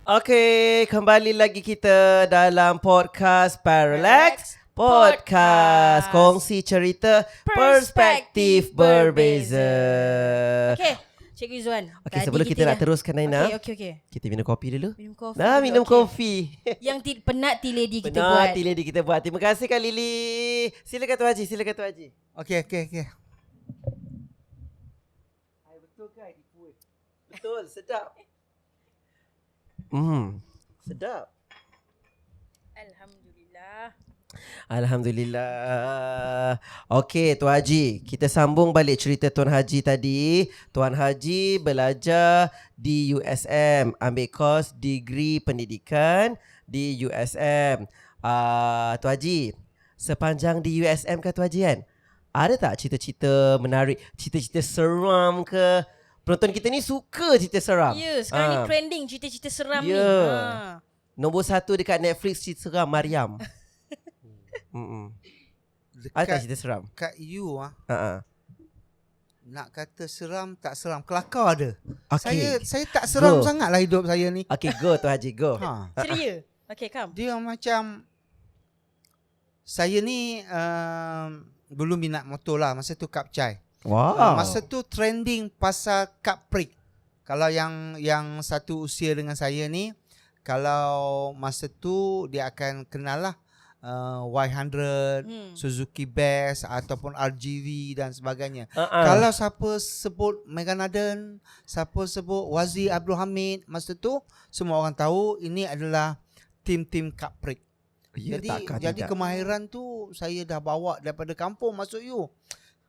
Okey, kembali lagi kita dalam podcast Parallax Podcast. Kongsi cerita perspektif berbeza. Okey, Cikgu Izzuan. Okey, sebelum kita nak teruskan Naina, Okey. kita minum kopi dulu. Minum kopi. Minum kopi. Yang penat tea lady kita buat. Penat lady kita buat. Terima kasih Kak Lily. Silakan Tuan Haji, Okey. Betul ke air tipu? Betul, sedap. Sedap. Alhamdulillah. Okey, Tuan Haji, kita sambung balik cerita Tuan Haji tadi. Tuan Haji belajar di USM, ambil kos degree pendidikan di USM. Tuan Haji, sepanjang di USM kan Tuan Haji kan, ada tak cerita-cerita menarik, cerita-cerita seram ke? Penonton kita ni suka cerita seram. Ya, sekarang ni trending cerita-cerita seram ni. Nombor 1 dekat Netflix cerita seram Mariam. Ada tak cerita seram? Kat you nak kata seram tak seram, kelakar ada. Okay. Saya tak seram sangatlah hidup saya ni. Okay, go Tuan Haji, go. Ceria. Okay, come. Dia macam saya ni belum minat motor lah. Masa tu Kapcai. Wow. Masa tu trending pasal Caprik. Kalau yang satu usia dengan saya ni, kalau masa tu dia akan kenal lah Y100, Suzuki Bass ataupun RGV dan sebagainya. Kalau siapa sebut Meganaden, siapa sebut Wazi Abdul Hamid, masa tu semua orang tahu ini adalah tim-tim Caprik. Ya, jadi kemahiran tu saya dah bawa daripada kampung masuk you.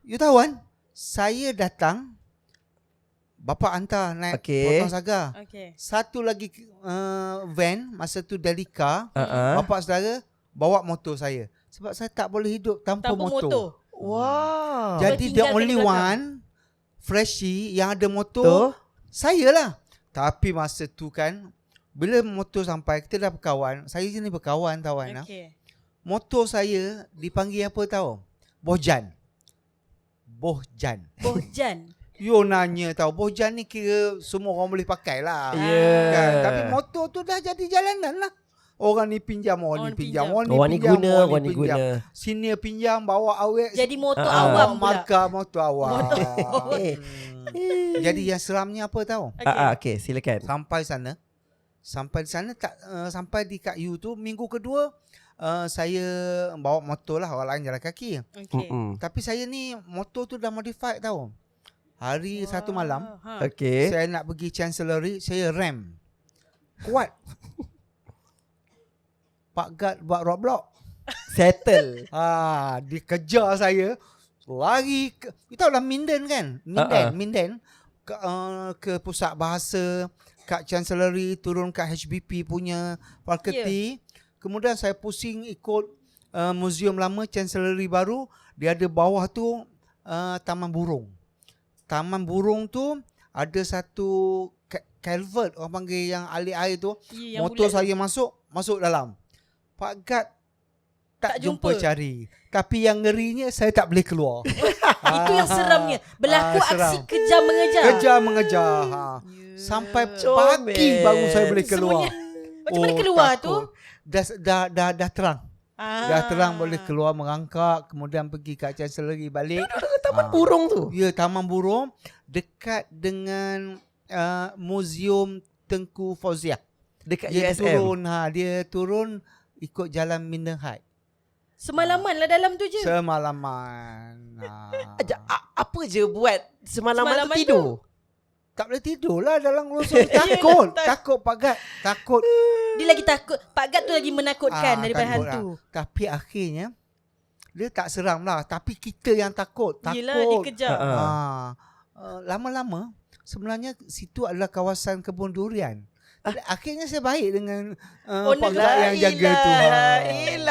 You tahu kan? Saya datang, bapa hantar naik potong saga. Satu lagi van, masa tu Delica. Bapa saudara bawa motor saya. Sebab saya tak boleh hidup tanpa motor. Wow. Jadi the only one freshie yang ada motor, saya lah. Tapi masa tu kan, bila motor sampai, kita dah berkawan. Saya sini berkawan tahu kan. Motor saya dipanggil apa tahu? Bohjan. You nanya tahu, Bohjan ni kira semua orang boleh pakai lah. Kan? Tapi motor tu dah jadi jalanan lah. Orang ni pinjam, orang ni pinjam. Orang ni guna. Senior pinjam, bawa awet. Jadi motor awam pula. Markah motor awam. Jadi yang seramnya apa tahu? Okay, silakan. Sampai di sana sampai di kat U tu, minggu kedua saya bawa motor lah, orang lain jalan kaki. Tapi saya ni motor tu dah modified tahu. Hari satu malam, saya nak pergi Chancellery, saya rem kuat. Pak Gad buat roadblock. Settle. Dia kejar saya. Lari ke, you tahu lah Minden kan? Minden ke pusat bahasa, kat Chancellery, turun kat HBP punya fakulti. Kemudian saya pusing ikut museum lama, Chancellery baru. Dia ada bawah tu Taman Burung. Taman Burung tu ada satu culvert, orang panggil yang alih air tu. Motor saya masuk dalam. Pak Gad tak jumpa cari. Tapi yang ngerinya saya tak boleh keluar. Itu yang seramnya. Berlaku aksi kejar mengejar. Sampai pagi baru saya boleh keluar. Macam mana keluar tu? Dah terang. Dah terang, boleh keluar merangkak, kemudian pergi kat Chancellery balik. Taman Burung tu. Ya, Taman Burung dekat dengan Museum Tengku Fauziah. Dekat dia USM. Dia turun ikut jalan Minden High. Semalaman lah dalam tu je. Semalaman. Apa je buat semalaman tu tidur? Tak boleh tidur lah dalam losong. Takut Pak Gad. Takut. Dia lagi takut. Pak Gad tu lagi menakutkan daripada hantu. Tapi akhirnya dia tak seram lah. Tapi kita yang takut. Yelah, dia kejar. Lama-lama sebenarnya situ adalah kawasan kebun durian. Akhirnya saya baik dengan Pak Gad yang jaga tu.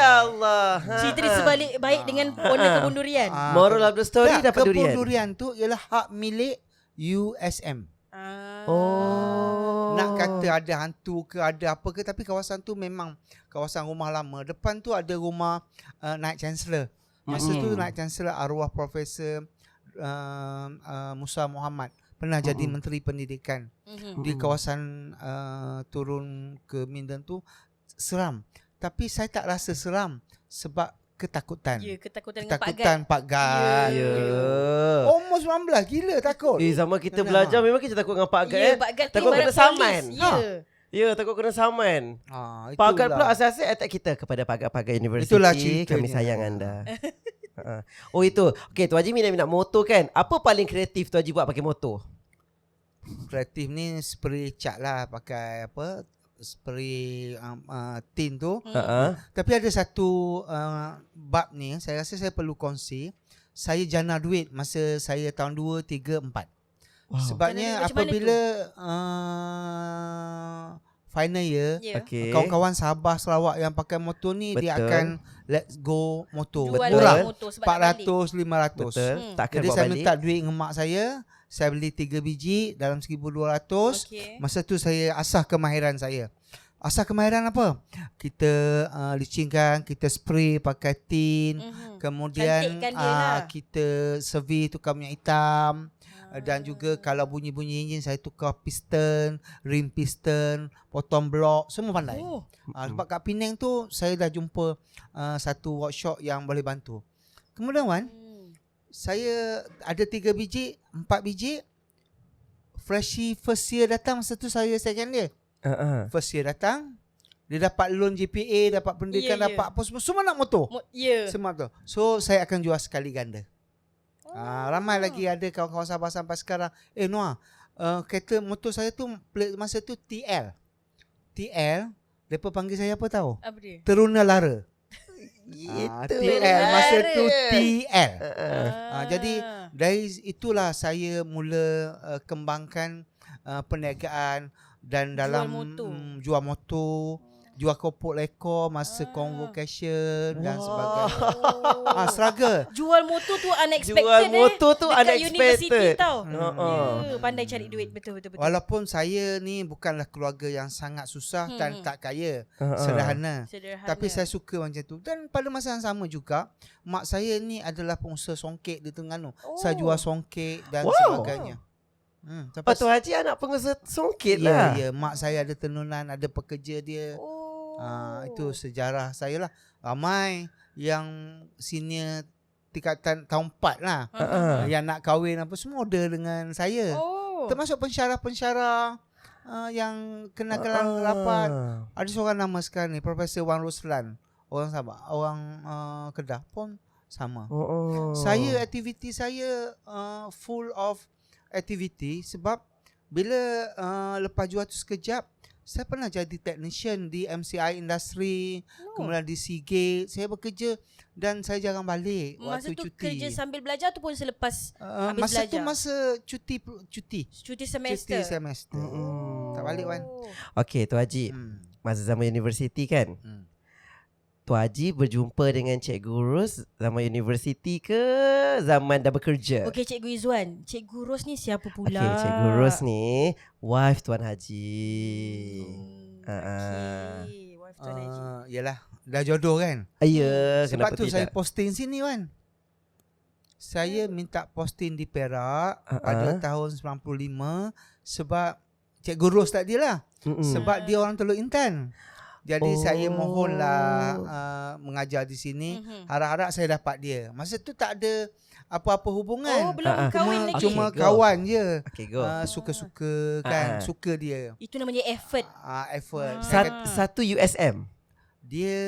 Allah. Cerita dia sebalik baik dengan owner kebun durian. Moral of the story dapat durian. Kebun durian tu ialah hak milik USM. Nak kata ada hantu ke ada apa ke, tapi kawasan tu memang kawasan rumah lama. Depan tu ada rumah Naik Chancellor. Masa tu Naik Chancellor arwah Profesor Musa Muhammad, pernah jadi Menteri Pendidikan di Mhm. kawasan turun ke Minden tu seram. Tapi saya tak rasa seram sebab ketakutan. Ya, ketakutan dengan Pak Gad. Ketakutan Pak Gad. Ya. Umur 19 gila takut. Zaman kita Yalah. belajar memang kita takut dengan Pak Gad. Ya, Pak Gad tu Takut kena ibarat saman. polis. Ya. Ya, takut kena saman. Pak Gad pula asal-asal attack kita kepada Pak Gad University. Itulah ceritanya. Kami sayang anda. Oh itu. Okey, Tu Haji minat motor kan? Apa paling kreatif Tu Haji buat pakai motor? Kreatif ni spray cat lah, pakai apa, spray tin tu. Tapi ada satu bab ni saya rasa saya perlu kongsi. Saya jana duit masa saya tahun 2, 3, 4. Sebabnya Jana duit macam mana apabila final year, Ya. Okey. kawan-kawan Sabah Sarawak yang pakai motor ni dia Betul. akan let's go motor. Jual Murah. motor sebab nak balik. 400, 500. Betul. Takkan Jadi bawa saya balik. minta duit dengan mak saya beli 3 biji dalam 1,200. Okey. Masa tu saya asah kemahiran saya. Asah kemahiran apa? Kita licingkan, kita spray pakai tin, kemudian Cantikkan dia lah. kita servis tukar minyak hitam. Dan juga kalau bunyi-bunyi enjin saya tukar piston, rim piston, potong blok, semua pandai. Oh. Sebab kat Penang tu saya dah jumpa satu workshop yang boleh bantu. Kemudian Wan, saya ada 3 biji, 4 biji. Freshie first year datang, masa tu saya second year. First year datang, dia dapat loan JPA, dapat pendidikan, Ya, ya. dapat apa semua nak motor. Ya. Semua tu. So saya akan jual sekali ganda. Ramai lagi ada kawan-kawan Sabah sampai sekarang. Noah, kereta motor saya tu plate masa tu TL. Mereka panggil saya apa tahu? Apa dia? Teruna Lara. Itu. TL masa tu Lara. TL. Ah. Jadi dari itulah saya mula kembangkan perniagaan dan Jual dalam motor. Jual motor, jual kopok lekor masa convocation dan sebagainya. Struggle. Jual motor tu unexpected. Jual motor tu dekat unexpected. universiti tau. Ha. Ya, pandai cari duit betul. Walaupun saya ni bukanlah keluarga yang sangat susah dan tak kaya, sederhana. Sederhana. Tapi saya suka macam tu. Dan pada masa yang sama juga, mak saya ni adalah pengusaha songkek di Terengganu. Saya jual songkek dan sebagainya. Tu Haji anak pengusaha songkit Ya, lah. ya, mak saya ada tenunan, ada pekerja dia. Itu sejarah saya lah. Ramai yang senior tingkatan tahun 4 lah. Yang nak kahwin apa semua order dengan saya. Termasuk pensyarah-pensyarah yang kenalan rapat. Ada seorang nama sekarang ni, Profesor Wan Roslan. Orang Sabah, orang Kedah pun sama. Saya aktiviti saya full of activity sebab bila lepas jual tu sekejap, saya pernah jadi technician di MCI Industry, kemudian di Seagate. Saya bekerja dan saya jarang balik Masa waktu tu cuti. kerja sambil belajar tu pun selepas habis masa belajar? tu masa cuti semester. Cuti semester. Tak balik Wan. Okey, Tu Haji. Masa zaman universiti kan? Tu Haji berjumpa dengan Cikgu Ros zaman universiti ke zaman dah bekerja? Okey, Cikgu Izzuan. Cikgu Ros ni siapa pula? Okey, Cikgu Ros ni wife Tuan Haji. Okey, wife Tuan Haji. Yalah, dah jodoh kan? Ya, Sebab kenapa tu tidak? saya posting sini Wan. Saya minta posting di Perak pada tahun 95 sebab Cikgu Ros tadi lah. Sebab dia orang Teluk Intan. Jadi saya mohonlah mengajar di sini. Harap-harap saya dapat dia. Masa tu tak ada apa-apa hubungan. Belum kahwin lagi. Cuma Okay, go. kawan je. Okay, go. Suka-suka kan. Suka dia. Itu namanya effort. Effort. Satu USM. Dia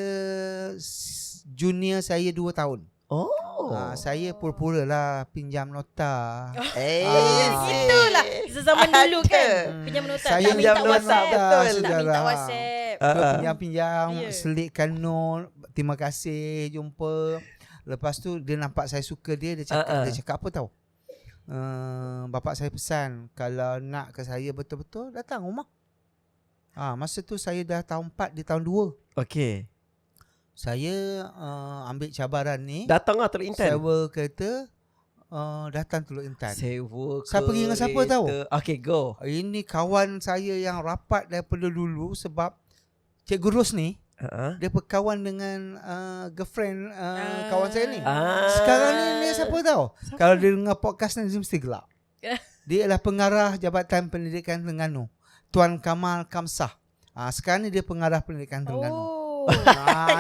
junior saya 2 tahun. Saya pura-pura lah pinjam nota. Itulah zaman dulu kan. Pinjam nota. Saya tak minta pinjam nota, WhatsApp. betul. Tak minta Saudara. WhatsApp. Pinjam-pinjam, Ya. selitkan note, terima kasih, jumpa. Lepas tu dia nampak saya suka dia, dia cakap apa tahu? Bapak saya pesan kalau nak ke saya betul-betul datang rumah. Masa tu saya dah tahun 4 di tahun 2. Okey. Saya ambil cabaran ni. Datanglah Teluk Intan. Sewa kereta datang Teluk Intan. Sewa Saya pergi dengan siapa tahu? Okey, go. Ini kawan saya yang rapat daripada dulu sebab Cikgu Ros ni dia berkawan dengan girlfriend kawan saya ni. Sekarang ni dia siapa tahu? Kalau dia dengar podcast ni dia mesti gelak. Dia ialah pengarah Jabatan Pendidikan Terengganu, Tuan Kamal Kamsah. Sekarang ni dia pengarah pendidikan Terengganu.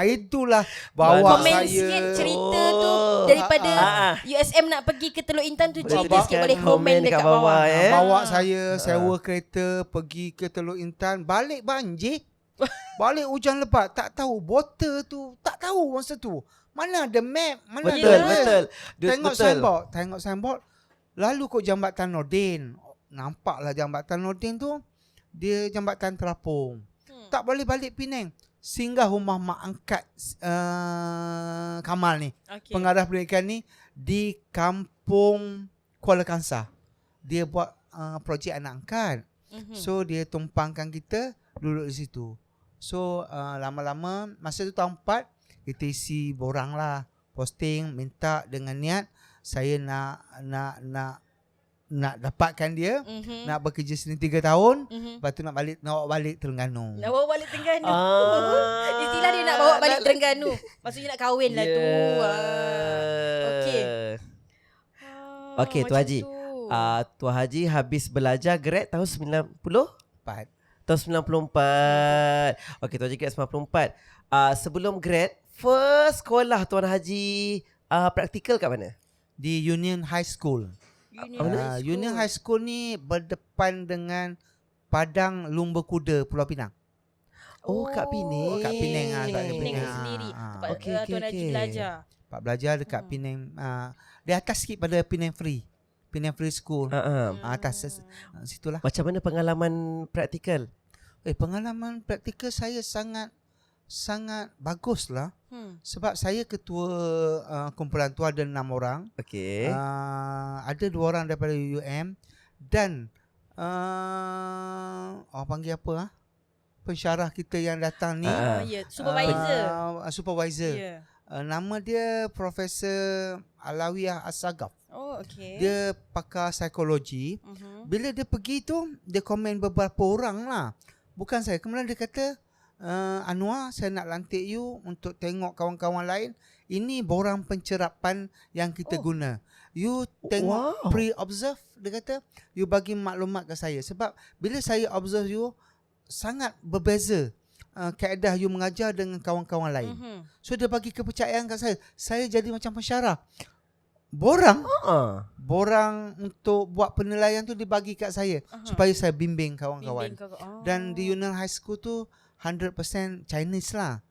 Itulah bawa komen saya. sikit cerita tu daripada USM nak pergi ke Teluk Intan tu, cerita sikit boleh komen dekat bawah. Bawa saya sewa kereta pergi ke Teluk Intan, balik banjir. Balik hujan lebat, tak tahu botol tu, tak tahu masa tu. Mana ada map, mana Betul. Tengok signboard. Lalu kok Jambatan Nordin. Nampaklah Jambatan Nordin tu dia jambatan terapung. Tak boleh balik Penang. Singgah rumah mak angkat Kamal ni, pengarah pendidikan ni, di kampung Kuala Kangsar. Dia buat projek anak angkat. So dia tumpangkan kita duduk di situ. So lama-lama masa tu tahun 4, kita isi borang lah, posting minta dengan niat saya nak dapatkan dia, nak bekerja sini 3 tahun, lepas tu nak bawa balik Terengganu. Nak bawa balik Terengganu. Istilah dia nak bawa balik Terengganu. Maksudnya nak kahwin lah tu. Okey, Tuan Haji. Tuan Haji habis belajar grad tahun 94. Tahun 94. Okey, Tuan Haji grad 94. Sebelum grad, first sekolah Tuan Haji praktikal kat mana? Di Union High School. Union High School ni berdepan dengan Padang Lumba Kuda Pulau Pinang. Kat Penang. Kat Penang kat Penang sendiri. Tempat Tuan Haji belajar. Tempat belajar dekat Penang. Di atas sikit pada Penang Free. Penang Free School. Atas situlah. Macam mana pengalaman praktikal? Pengalaman praktikal saya sangat bagus lah. Sebab saya ketua kumpulan tu, ada 6 orang. Okey. Ada 2 orang daripada UM dan orang panggil apa pensyarah kita yang datang ni, supervisor. Nama dia Profesor Alawiyah As-Sagaf. Dia pakar psikologi. Bila dia pergi tu, dia komen beberapa orang lah, bukan saya. Kemudian dia kata, Anwar, saya nak lantik you untuk tengok kawan-kawan lain. Ini borang pencerapan yang kita guna. You tengok, pre-observe, dia kata, you bagi maklumat ke saya. Sebab bila saya observe you, sangat berbeza kaedah you mengajar dengan kawan-kawan lain. So dia bagi kepercayaan kat saya. Saya jadi macam pensyarah. Borang untuk buat penilaian tu dibagi kat saya, supaya saya bimbing kawan-kawan. Dan di Union High School tu 100% Chinese lah.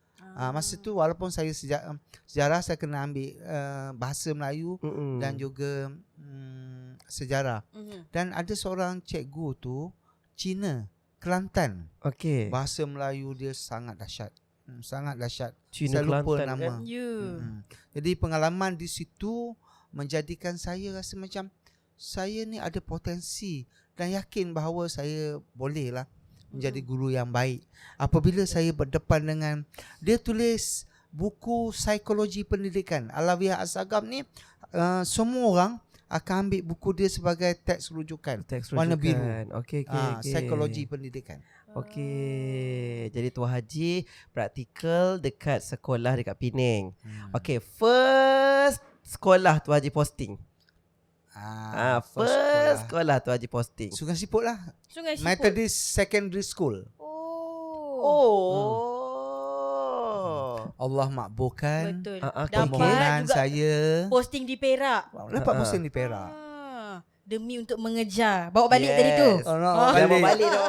Masa tu walaupun saya sejarah, saya kena ambil bahasa Melayu dan juga sejarah. Dan ada seorang cikgu tu Cina, Kelantan. Bahasa Melayu dia sangat dahsyat. Sangat dahsyat. Saya lupa nama. Jadi pengalaman di situ menjadikan saya rasa macam saya ni ada potensi dan yakin bahawa saya boleh lah menjadi guru yang baik. Apabila saya berdepan dengan dia tulis buku psikologi pendidikan, Alawiyah As-Sagaf ni, semua orang akan ambil buku dia sebagai teks rujukan. Warna biru. Okey. Psikologi pendidikan. Okey. Jadi Tuan Haji praktikal dekat sekolah dekat Penang. Okey, first sekolah Tuan Haji posting. First sekolah Tuan Haji posting. Sungai Siput lah. Sungai Siput. Methodist Secondary School. Allah makbulkan. Betul. Permohonan saya. Posting di Perak. Dapat posting di Perak. Demi untuk mengejar. Bawa balik tadi tu. Bawa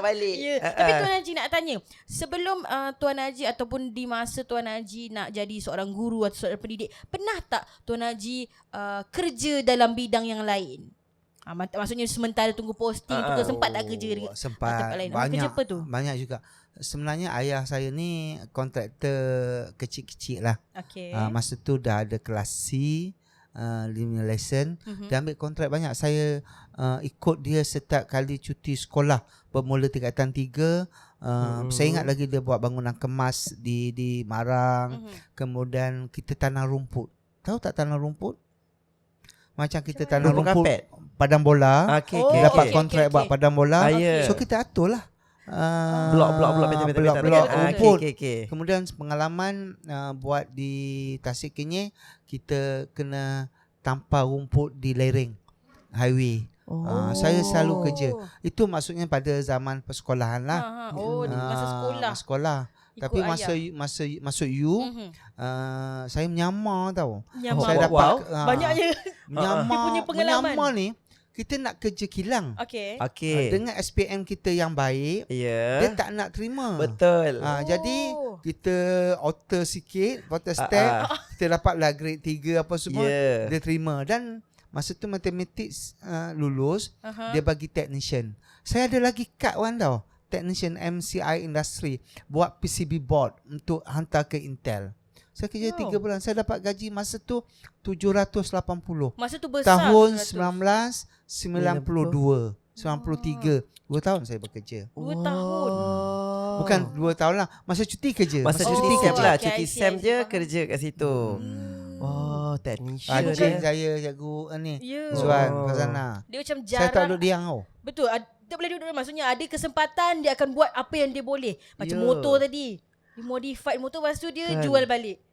balik. Tapi Tuan Haji nak tanya, sebelum Tuan Haji ataupun di masa Tuan Haji nak jadi seorang guru atau seorang pendidik, pernah tak Tuan Haji kerja dalam bidang yang lain? Maksudnya sementara tunggu posting tu, sempat tak kerja dengan tempat lain? Kerja apa tu? Banyak juga. Sebenarnya ayah saya ni kontraktor kecil-kecil lah. Masa tu dah ada kelas C, 5 lesson. Dia ambil kontrak banyak. Saya ikut dia setiap kali cuti sekolah bermula tingkatan 3. Saya ingat lagi dia buat bangunan kemas di Marang. Kemudian kita tanam rumput. Tahu tak tanam rumput? Macam kita tanam rumput padang bola. Dapat kontrak buat padang bola. So kita atur lah blok rumput. Kemudian pengalaman buat di Tasik Kenyir, kita kena tampar rumput di lereng highway. Saya selalu kerja. Itu maksudnya pada zaman persekolahan lah. Di masa sekolah. Sekolah. Ikut Tapi ayah. masa masuk U, saya menyamar tau. Menyamar. Saya dapat Banyaknya. menyamar. Dia punya pengalaman. Menyamar ni kita nak kerja kilang. Okey. Dengan SPM kita yang baik, dia tak nak terima. Betul. Jadi kita alter sikit, alter step, kita dapatlah grade 3 apa semua, dia terima. Dan masa tu matematik lulus, dia bagi technician. Saya ada lagi kad tau, technician MCI Industry, buat PCB board untuk hantar ke Intel. Saya kerja 3 bulan, saya dapat gaji masa tu 780. Masa tu besar. Tahun 92. 1993. 2 tahun saya bekerja. 2 tahun. Bukan 2 tahun lah, masa cuti kerja. Masa cuti cuti SEM kerja. lah. Okay, Cuti I see, SEM I see. je Faham. kerja kat situ. Technician. Encik saya cikgu ni Ya. Zuan Fazana. Dia macam Saya tak jarang. duduk diam tau. Betul. Dia boleh duduk, maksudnya ada kesempatan dia akan buat apa yang dia boleh. Macam Ya. motor tadi. Dia modified motor, lepas tu dia Kan. jual balik.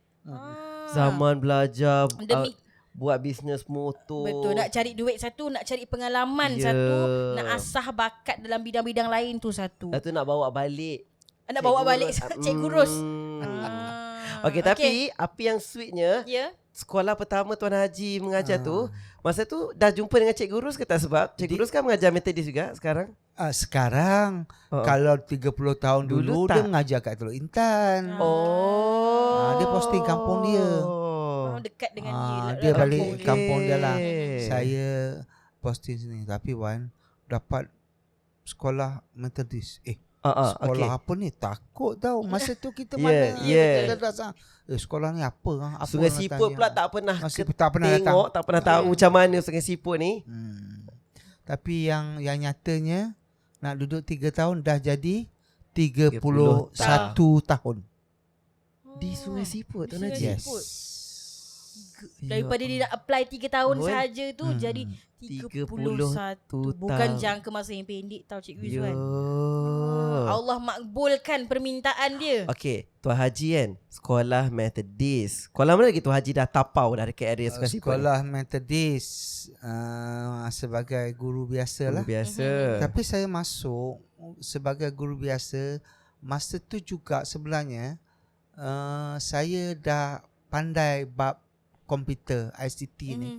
Zaman belajar Demi buat bisnes motor. betul, nak cari duit satu, nak cari pengalaman Ya. satu, nak asah bakat dalam bidang-bidang lain tu satu. Lepas tu nak bawa balik. Nak bawa balik Cikgu Ros. Okey, tapi apa yang sweetnya, Ya. sekolah pertama Tuan Haji mengajar tu, masa tu dah jumpa dengan Cikgu Rus ke tak? Sebab Cikgu Rus kan mengajar metodis juga sekarang. Sekarang kalau 30 tahun dulu, Dulu dia tak. mengajar kat Teluk Intan. Dia posting kampung dia. Dekat dengan dia. Dia balik Okey. kampung dia lah. Saya posting sini. Tapi Wan, dapat sekolah metodis. Sekolah apa ni? Takut tau. Masa tu kita mana? Yeah. Kita datang. Sekolah ni apa? Sungai Siput pula tak pernah tak pernah tengok, tak pernah tahu macam mana Sungai Siput ni. Tapi yang nyatanya nak duduk 3 tahun dah jadi 31 tahun. Di Sungai Siput Tuan Sungai Haji. Siput. Daripada dia nak apply 3 tahun sahaja tu jadi 31. 31 Bukan tahun. jangka masa yang pendek tau Cikgu Ya. Izzuan. Allah makbulkan permintaan dia. Okey, Tuan Haji kan sekolah metodis. Sekolah mana lagi Tuan Haji dah tapau dah dekat area Sungai Siput? Sekolah metodis sebagai guru biasa lah. Biasa. Tapi saya masuk sebagai guru biasa masa tu juga sebenarnya saya dah pandai bab komputer ICT ni.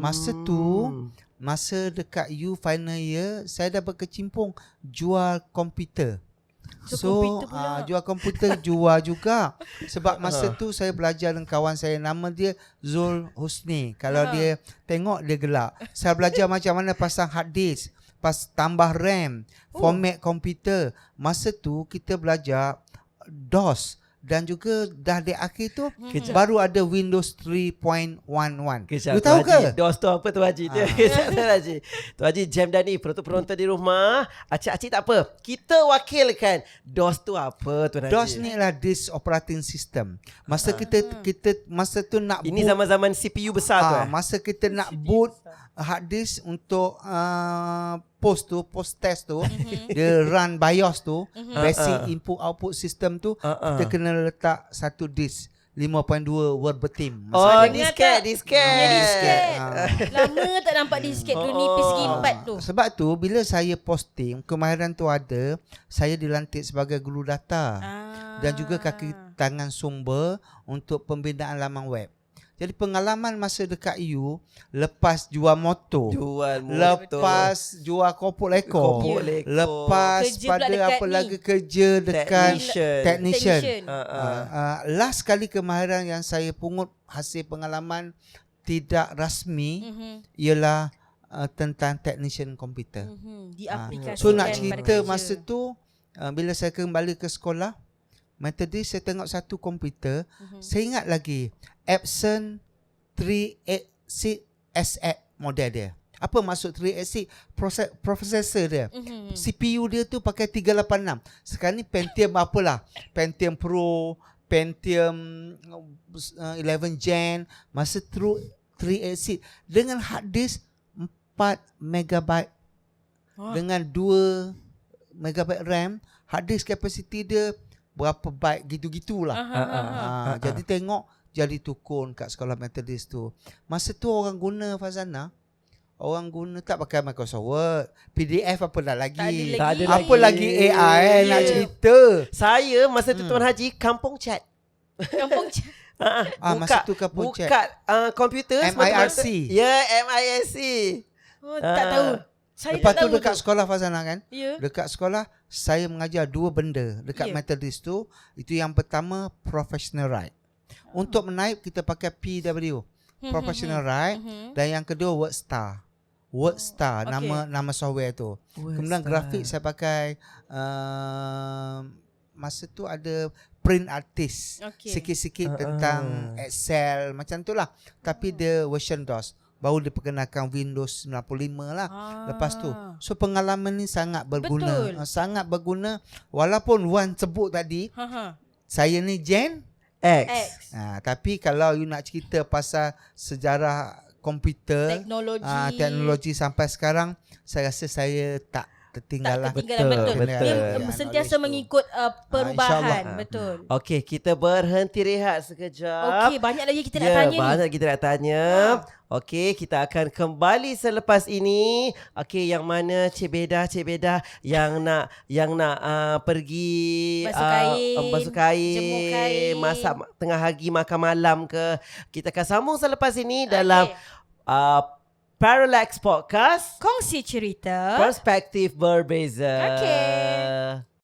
Masa tu, masa dekat U final year, saya dah berkecimpung jual komputer. Komputer pula. Jual komputer jual juga. Sebab masa tu saya belajar dengan kawan saya, nama dia Zul Husni. Kalau dia tengok dia gelak. Saya belajar macam mana pasang hard disk, tambah RAM, format komputer. Masa tu kita belajar DOS. Dan juga dah di akhir tu baru ada Windows 3.11. You tahu ke? DOS tu apa Tuan Haji? Tuan Haji. Tuan Haji jam dah ni. Penonton di rumah. Acik-acik tak apa. Kita wakilkan. DOS tu apa Tuan Haji? DOS ni adalah disk operating system. Masa kita masa tu nak Ini boot, zaman-zaman CPU besar tu masa kita nak boot hard disk untuk post test tu, dia run BIOS tu, basic input output system tu, kita kena letak satu disk 5.2 verbatim. Disket. Ya, disket. Lama tak nampak disket tu, nipis segi 4 tu. Sebab tu bila saya posting kemahiran tu ada, saya dilantik sebagai guru data dan juga kaki tangan sumber untuk pembinaan laman web. Jadi pengalaman masa dekat U, lepas jual motor, lepas jual kopok lekor, lepas Kerja pula pada dekat apa ni. lagi kerja dekat technician. Technician. Last kali kemahiran yang saya pungut hasil pengalaman tidak rasmi ialah tentang technician komputer. Diaplikasikan. So nak pada cerita kerja. masa tu bila saya kembali ke sekolah metodis, saya tengok satu komputer, saya ingat lagi Epson 386 SX model dia. Apa maksud 386? Processor dia. CPU dia tu pakai 386. Sekarang ni Pentium apalah. Pentium Pro, Pentium 11 Gen. Masa 386 dengan hard disk 4 MB dengan 2 MB RAM. Hard disk capacity dia berapa byte gitu-gitulah. Jadi tengok jadi tukun kat sekolah metodis tu. Masa tu orang guna Fazana, orang guna tak pakai Microsoft Word, PDF apa dah lagi. Tak ada Apa lagi AI nak Ya. cerita. Saya masa tu Tuan Haji kampung chat. Kampung Masa tu kampung chat. Buka komputer MIRC. Ya, MIRC. Oh, tak tahu. Saya Lepas tak tu tahu dekat sekolah Fazana kan. Ya. Dekat sekolah saya mengajar 2 benda dekat Ya. Methodist tu. Itu yang pertama professional right. Untuk menaip kita pakai PW, professional right, dan yang kedua WordStar. WordStar okey. nama software tu. Kemudian grafik saya pakai masa tu ada print artist. Okey. Sikit-sikit tentang Excel macam tu lah. Tapi dia version DOS. Baru diperkenalkan Windows 95 lah. Lepas tu. So pengalaman ni sangat berguna. Betul. Sangat berguna. Walaupun Wan sebut tadi, saya ni Gen X. tapi kalau you nak cerita pasal sejarah komputer, teknologi sampai sekarang, saya rasa saya tak tertinggal lah. Betul. Dia sentiasa mengikut perubahan. InsyaAllah. Betul. Okey, kita berhenti rehat sekejap. Okey, banyak lagi kita nak tanya ni. Banyak kita nak tanya. Okey, kita akan kembali selepas ini. Okey, yang mana Cik Beda yang nak pergi basuh kain, jemur kain, masak tengah hari makan malam ke. Kita akan sambung selepas ini dalam Parallax Podcast. Kongsi cerita. Perspektif berbeza. Okey.